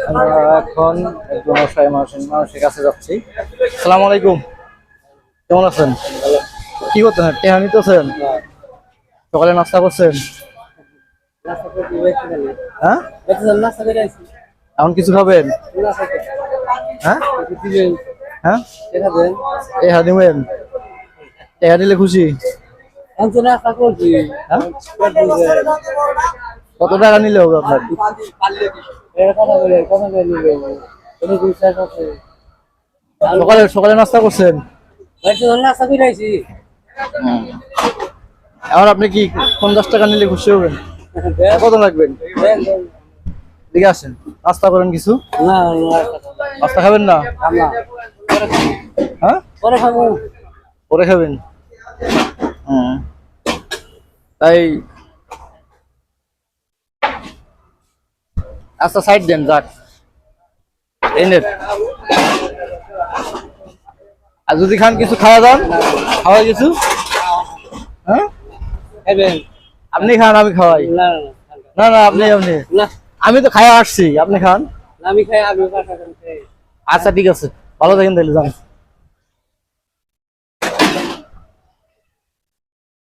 আমরা এখন একজন অসহায় মানুষের কাছে যাচ্ছি। আসসালামু আলাইকুম, কেমন আছেন? কি করতেন? টেহা নিতেছেন? সকালে নাস্তা করছেন? হ্যাঁ, এখন কিছু খাবেন? হ্যাঁ হ্যাঁ, টেহা দিবেন? টেহা দিলে খুশি? হ্যাঁ? কত টাকা নিলে হবে আপনার? সকালে সকালে নাস্তা করছেন? এখন আপনি কি 50 টাকা নিলে খুশি হবেন? কত লাগবেন? দিকে আসেন, নাস্তা করেন কিছু? নাস্তা খাবেন না? হ্যাঁ, পরে খাবেন। তাই আচ্ছা, সাইড দেন, যাক এনে। আর যদি খান কিছু খাওয়া যান, খাওয়া কিছু। হ্যাঁ, আপনি খান, আমি খাওয়াই। না না, আপনি আপনি আমি তো খাওয়া আসছি, আপনি খান। আচ্ছা ঠিক আছে, ভালো থাকেন তাহলে, যান।